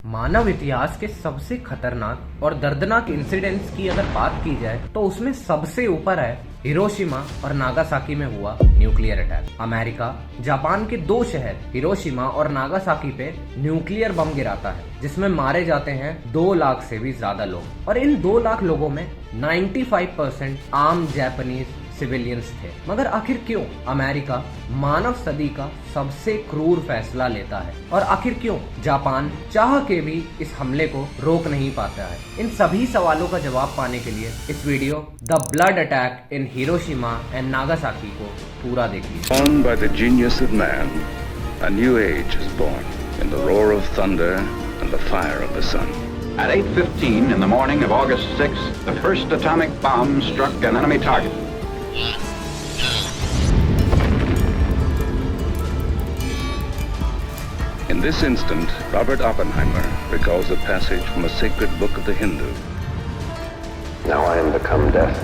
मानव इतिहास के सबसे खतरनाक और दर्दनाक इंसिडेंट्स की अगर बात की जाए तो उसमें सबसे ऊपर है हिरोशिमा और नागासाकी में हुआ न्यूक्लियर अटैक। अमेरिका जापान के दो शहर हिरोशिमा और नागासाकी पे न्यूक्लियर बम गिराता है जिसमें मारे जाते हैं 2 लाख से भी ज्यादा लोग और इन 2 लाख लोगों में 95% आम जापानीज सिविलियंस थे। मगर आखिर क्यों अमेरिका मानव सदी का सबसे क्रूर फैसला लेता है और आखिर क्यों जापान चाह के भी इस हमले को रोक नहीं पाता है? इन सभी सवालों का जवाब पाने के लिए इस video the blood attack in Hiroshima and Nagasaki को पूरा देखिए। Born by the genius of man, a new age is born in the roar of thunder and the fire of the sun. At 8:15 in the morning of August 6th, the first atomic bomb struck an enemy target. In this instant, Robert Oppenheimer recalls a passage from a sacred book of the Hindu. Now I am become death,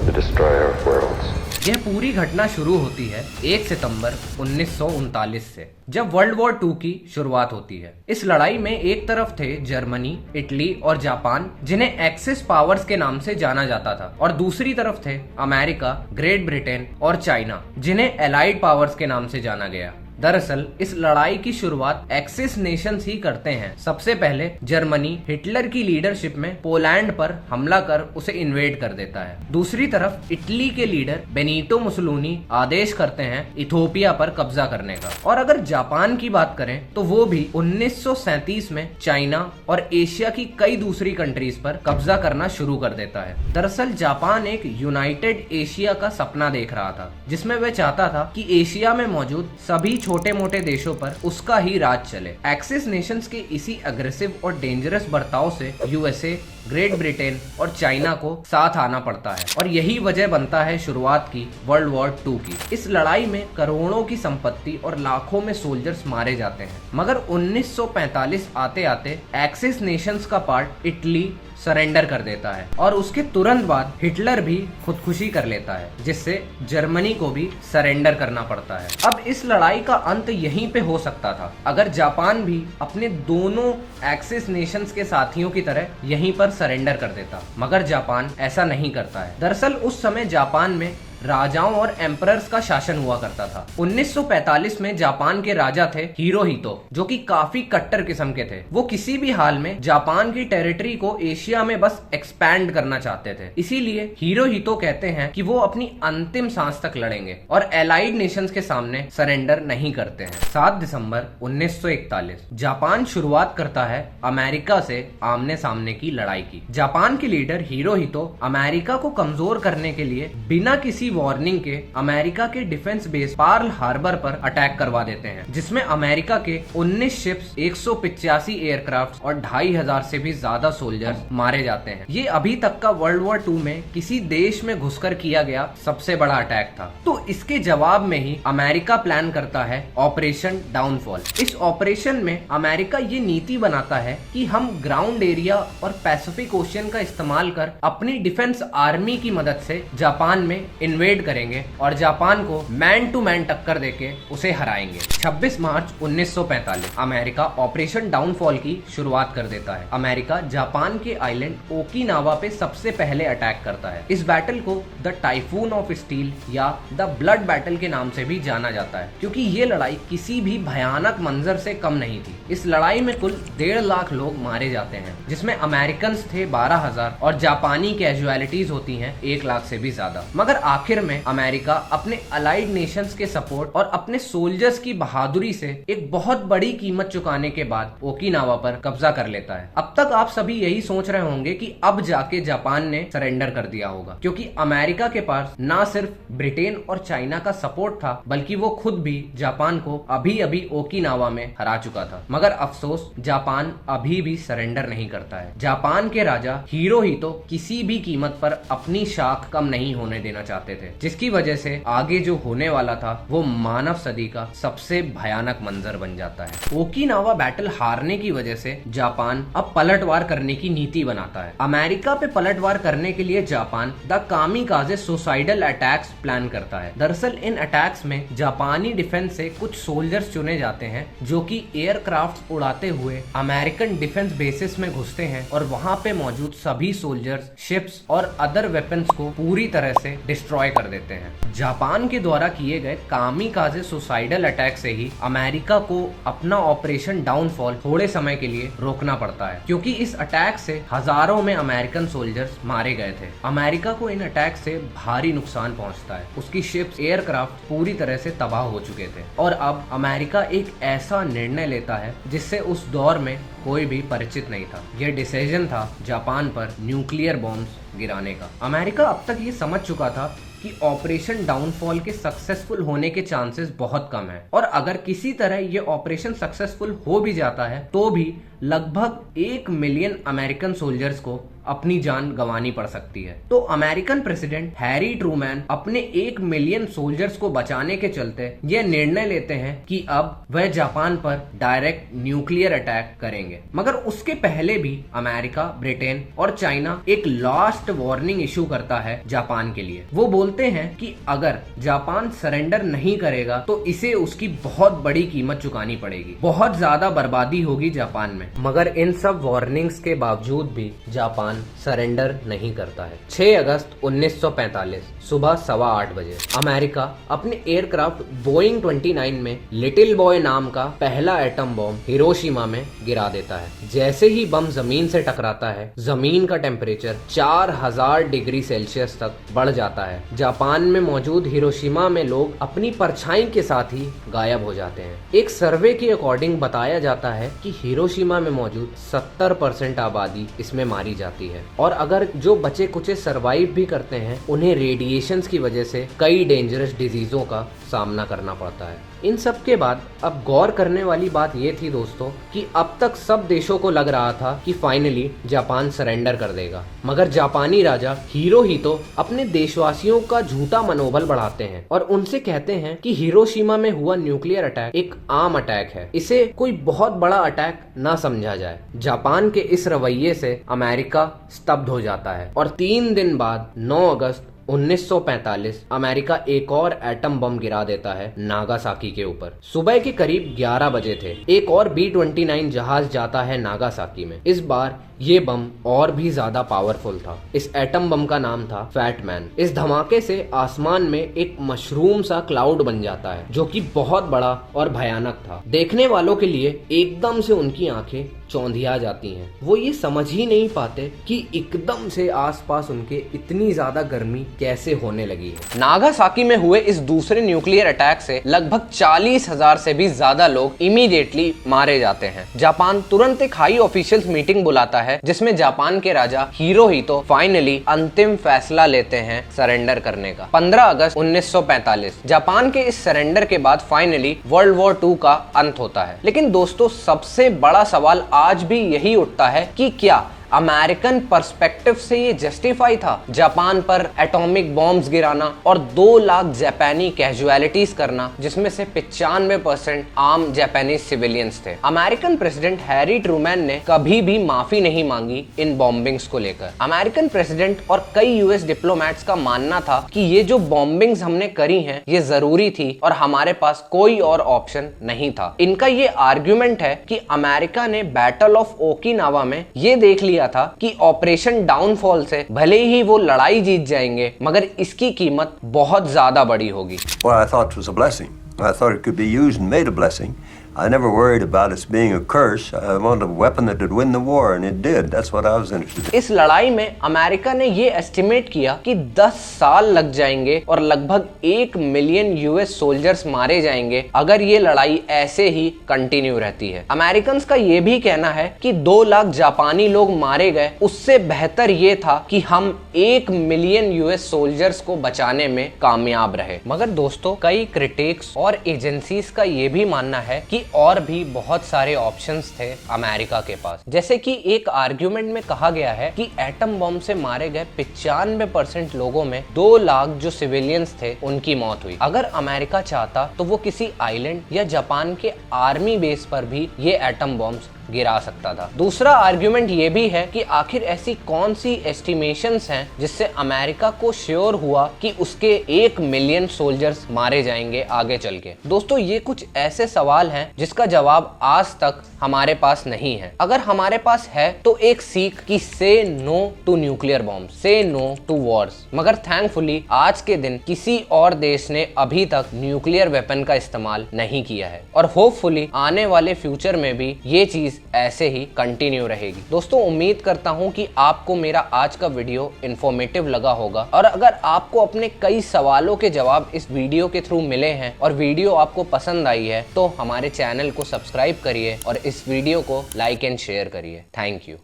the destroyer of worlds. यह पूरी घटना शुरू होती है 1 सितंबर 1939 से, जब world war 2 की शुरुआत होती है। इस लड़ाई में एक तरफ थे जर्मनी, इटली और जापान, जिन्हें एक्सिस पावर्स के नाम से जाना जाता था, और दूसरी तरफ थे अमेरिका, ग्रेट ब्रिटेन और चाइना, जिन्हें एलाइड पावर्स के नाम से जाना गया। दरअसल इस लड़ाई की शुरुआत एक्सिस नेशंस ही करते हैं। सबसे पहले जर्मनी हिटलर की लीडरशिप में पोलैंड पर हमला कर उसे इन्वेड कर देता है। दूसरी तरफ इटली के लीडर बेनिटो मुसोलिनी आदेश करते हैं इथोपिया पर कब्जा करने का। और अगर जापान की बात करें तो वो भी 1937 में चाइना और एशिया की कई दूसरी कंट्रीज पर कब्जा करना शुरू कर देता है। दरअसल जापान एक यूनाइटेड एशिया का सपना देख रहा था, जिसमें वह चाहता था कि एशिया में मौजूद सभी छोटे मोटे देशों पर उसका ही राज चले। एक्सिस नेशंस के इसी अग्रेसिव और डेंजरस बर्ताव से यूएसए, ग्रेट ब्रिटेन और चाइना को साथ आना पड़ता है और यही वजह बनता है शुरुआत की वर्ल्ड वॉर 2 की। इस लड़ाई में करोड़ों की संपत्ति और लाखों में सोल्जर्स मारे जाते हैं। मगर 1945 आते आते एक्सिस नेशंस का पार्ट इटली सरेंडर कर देता है और उसके तुरंत बाद हिटलर भी खुदकुशी कर लेता है, जिससे जर्मनी को भी सरेंडर करना पड़ता है। अब इस लड़ाई का अंत यहीं पे हो सकता था अगर जापान भी अपने दोनों एक्सिस नेशंस के साथियों की तरह यहीं पर सरेंडर कर देता, मगर जापान ऐसा नहीं करता है। दरअसल उस समय जापान में राजाओं और एम्परर्स का शासन हुआ करता था। 1945 में जापान के राजा थे हिरोहितो, जो कि काफी कट्टर किस्म के थे। वो किसी भी हाल में जापान की टेरिटरी को एशिया में बस एक्सपैंड करना चाहते थे। इसीलिए हिरोहितो कहते हैं कि वो अपनी अंतिम सांस तक लड़ेंगे और एलाइड नेशंस के सामने सरेंडर नहीं करते हैं। 7 दिसंबर 1941 जापान शुरुआत करता है अमेरिका से आमने सामने की लड़ाई की। जापान के लीडर हिरोहितो अमेरिका को कमजोर करने के लिए बिना किसी वार्निंग के अमेरिका के डिफेंस बेस पर्ल हार्बर पर अटैक करवा देते हैं, जिसमें अमेरिका के 19 शिप्स, 185 एयरक्राफ्ट और 2500 से भी ज्यादा सोल्जर्स मारे जाते हैं। ये अभी तक का वर्ल्ड वॉर 2 में किसी देश में घुसकर किया गया सबसे बड़ा अटैक था। तो इसके जवाब में ही अमेरिका प्लान करता है ऑपरेशन डाउनफॉल। इस ऑपरेशन में अमेरिका ये नीति बनाता है कि हम ग्राउंड एरिया और पैसिफिक ओशियन का इस्तेमाल कर अपनी डिफेंस आर्मी की मदद से जापान में इन्वेड करेंगे और जापान को मैन टू मैन टक्कर देके उसे हराएंगे। 26 मार्च 1945 अमेरिका ऑपरेशन डाउनफॉल की शुरुआत कर देता है। अमेरिका जापान के आइलैंड ओकिनावा पे सबसे पहले अटैक करता है। इस बैटल को द टाइफून ऑफ स्टील या द ब्लड बैटल के नाम से भी जाना जाता है, क्योंकि ये लड़ाई किसी भी भयानक मंजर से कम नहीं थी। इस लड़ाई में कुल 1.5 लाख लोग मारे जाते हैं, जिसमें अमेरिकन थे 12,000 और जापानी कैजुअलिटीज होती हैं 1 लाख से भी ज्यादा। मगर आखिर में अमेरिका अपने अलाइड नेशंस के सपोर्ट और अपने सोल्जर्स की बहादुरी से एक बहुत बड़ी कीमत चुकाने के बाद ओकिनावा पर कब्जा कर लेता है। अब तक आप सभी यही सोच रहे होंगे कि अब जाके जापान ने सरेंडर कर दिया होगा, क्योंकि अमेरिका के पास ना सिर्फ ब्रिटेन और चाइना का सपोर्ट था, बल्कि वो खुद भी जापान को अभी अभी ओकिनावा में हरा चुका था। मगर अफसोस जापान अभी भी सरेंडर नहीं करता है। जापान के राजा हिरोहितो किसी भी कीमत पर अपनी शाख कम नहीं होने देना चाहते थे, जिसकी वजह से आगे जो होने वाला था वो मानव सदी का सबसे सबसे भयानक मंजर बन जाता है। ओकिनावा बैटल हारने की वजह से जापान अब पलटवार करने की नीति बनाता है। अमेरिका पे पलटवार करने के लिए Japan the kamikaze suicidal attacks plan करता है। दरअसल इन अटैक्स में जापानी डिफेंस से कुछ सोल्जर्स चुने जाते हैं जो कि एयरक्राफ्ट उड़ाते हुए अमेरिकन डिफेंस बेसिस में घुसते हैं और वहां पे मौजूद सभी सोल्जर्स, शिप्स और अदर वेपन्स को पूरी तरह से डिस्ट्रॉय कर देते हैं। जापान के द्वारा किए गए कामिकाजे सुसाइडल अटैक से ही अमेरिका को अपना ऑपरेशन डाउनफॉल थोड़े समय के लिए रोकना पड़ता है, क्योंकि इस अटैक से हजारों में अमेरिकन सोल्जर्स मारे गए थे। अमेरिका को इन अटैक से भारी नुकसान पहुंचता है। उसकी शिप्स, एयरक्राफ्ट पूरी तरह से तबाह हो चुके थे और अब अमेरिका एक ऐसा निर्णय लेता है जिससे उस दौर में कोई भी परिचित नहीं था। यह डिसीजन था जापान पर न्यूक्लियर बॉम्ब्स गिराने का। अमेरिका अब तक ये समझ चुका था कि ऑपरेशन डाउनफॉल के सक्सेसफुल होने के चांसेस बहुत कम है और अगर किसी तरह ये ऑपरेशन सक्सेसफुल हो भी जाता है तो भी लगभग 1 मिलियन अमेरिकन सोल्जर्स को अपनी जान गंवानी पड़ सकती है। तो अमेरिकन प्रेसिडेंट हैरी ट्रूमैन अपने 1 मिलियन सोल्जर्स को बचाने के चलते यह निर्णय लेते हैं कि अब वह जापान पर डायरेक्ट न्यूक्लियर अटैक करेंगे। मगर उसके पहले भी अमेरिका, ब्रिटेन और चाइना एक लास्ट वार्निंग इशू करता है जापान के लिए। वो बोलते हैं कि अगर जापान सरेंडर नहीं करेगा तो इसे उसकी बहुत बड़ी कीमत चुकानी पड़ेगी, बहुत ज्यादा बर्बादी होगी जापान में। मगर इन सब वार्निंग्स के बावजूद भी जापान सरेंडर नहीं करता है। 6 अगस्त 1945 सुबह 8:15 बजे अमेरिका अपने एयरक्राफ्ट बोइंग 29 में लिटिल बॉय नाम का पहला एटम बॉम्ब हिरोशिमा में गिरा देता है। जैसे ही बम जमीन से टकराता है, जमीन का टेम्परेचर 4000 डिग्री सेल्सियस तक बढ़ जाता है। जापान में मौजूद हिरोशिमा में लोग अपनी परछाई के साथ ही गायब हो जाते हैं। एक सर्वे के अकॉर्डिंग बताया जाता है कि हिरोशिमा में मौजूद 70% आबादी इसमें मारी जाती है और अगर जो बचे कुचे सरवाइव भी करते हैं उन्हें रेडिएशंस की वजह से कई डेंजरस डिजीजों का सामना करना पड़ता है। इन सब के बाद अब गौर करने वाली बात ये थी दोस्तों कि अब तक सब देशों को लग रहा था कि फाइनली जापान सरेंडर कर देगा, मगर जापानी राजा हिरोहितो अपने देशवासियों का झूठा मनोबल बढ़ाते हैं और उनसे कहते हैं कि हिरोशिमा में हुआ न्यूक्लियर अटैक एक आम अटैक है, इसे कोई बहुत बड़ा अटैक ना समझा जाए। जापान के इस रवैये से अमेरिका स्तब्ध हो जाता है और 3 दिन बाद 9 अगस्त 1945 अमेरिका एक और एटम बम गिरा देता है नागासाकी के ऊपर। सुबह के करीब 11 बजे थे। एक और B-29 जहाज जाता है नागासाकी में। इस बार ये बम और भी ज्यादा पावरफुल था। इस एटम बम का नाम था फैट मैन। इस धमाके से आसमान में एक मशरूम सा क्लाउड बन जाता है जो कि बहुत बड़ा और भयानक था। देखने वालों के लिए एकदम से उनकी आंखें चौंधिया जाती हैं। वो ये समझ ही नहीं पाते कि एकदम से आसपास उनके इतनी ज्यादा गर्मी कैसे होने लगी है। नागासाकी में हुए इस दूसरे न्यूक्लियर अटैक से लगभग 40,000 से भी ज्यादा लोग इमीडिएटली मारे जाते हैं। जापान तुरंत एक हाई ऑफिशियल्स मीटिंग बुलाता है जिसमें जापान के राजा हिरोहितो फाइनली अंतिम फैसला लेते हैं सरेंडर करने का। 15 अगस्त 1945 जापान के इस सरेंडर के बाद फाइनली वर्ल्ड वॉर 2 का अंत होता है। लेकिन दोस्तों सबसे बड़ा सवाल आज भी यही उठता है कि क्या अमेरिकन पर्सपेक्टिव से ये जस्टिफाई था जापान पर एटॉमिक बॉम्ब्स गिराना और 2 लाख जापानी कैजुअलिटीज करना, जिसमें से 95% आम जापानीज सिविलियंस थे। अमेरिकन प्रेसिडेंट हैरी ट्रूमैन ने कभी भी माफी नहीं मांगी इन बॉम्बिंग्स को लेकर। अमेरिकन प्रेसिडेंट और कई यूएस डिप्लोमेट्स का मानना था कि ये जो बॉम्बिंग्स हमने करी हैं ये जरूरी थी और हमारे पास कोई और ऑप्शन नहीं था। इनका ये आर्ग्यूमेंट है कि अमेरिका ने बैटल ऑफ ओकिनावा में ये देख लिया था कि ऑपरेशन डाउनफॉल से भले ही वो लड़ाई जीत जाएंगे मगर इसकी कीमत बहुत ज्यादा बड़ी होगी। What I thought was a blessing. I thought it could be used and made a blessing. I never worried about it being a curse. I wanted a weapon that would win the war, and it did. That's what I was interested in. इस लड़ाई में America ने ये estimate किया कि 10 साल लग जाएंगे और लगभग 1 मिलियन यूएस सोल्जर्स मारे जाएंगे अगर ये लड़ाई ऐसे ही कंटिन्यू रहती है। अमेरिकन का ये भी कहना है कि 2 लाख जापानी लोग मारे गए, उससे बेहतर ये था कि हम 1 मिलियन यूएस सोल्जर्स को बचाने में कामयाब रहे। मगर दोस्तों कई क्रिटिक्स और एजेंसीज का ये भी मानना है कि कि और भी बहुत सारे ऑप्शंस थे अमेरिका के पास। जैसे कि एक आर्ग्यूमेंट में कहा गया है कि एटम बॉम्ब से मारे गए 95% लोगों में 2 लाख जो सिविलियंस थे उनकी मौत हुई। अगर अमेरिका चाहता तो वो किसी आइलैंड या जापान के आर्मी बेस पर भी ये एटम बॉम्ब्स गिरा सकता था। दूसरा आर्ग्यूमेंट ये भी है कि आखिर ऐसी कौन सी एस्टिमेशंस हैं जिससे अमेरिका को श्योर हुआ कि उसके 1 मिलियन सोल्जर्स मारे जाएंगे आगे चल के। दोस्तों ये कुछ ऐसे सवाल हैं जिसका जवाब आज तक हमारे पास नहीं है। अगर हमारे पास है तो एक सीख कि से नो टू न्यूक्लियर बॉम्ब, से नो टू वॉर्स। मगर थैंकफुली आज के दिन किसी और देश ने अभी तक न्यूक्लियर वेपन का इस्तेमाल नहीं किया है और होपफुली आने वाले फ्यूचर में भी ये चीज ऐसे ही कंटिन्यू रहेगी। दोस्तों उम्मीद करता हूं कि आपको मेरा आज का वीडियो इंफॉर्मेटिव लगा होगा और अगर आपको अपने कई सवालों के जवाब इस वीडियो के थ्रू मिले हैं और वीडियो आपको पसंद आई है तो हमारे चैनल को सब्सक्राइब करिए और इस वीडियो को लाइक एंड शेयर करिए। Thank you.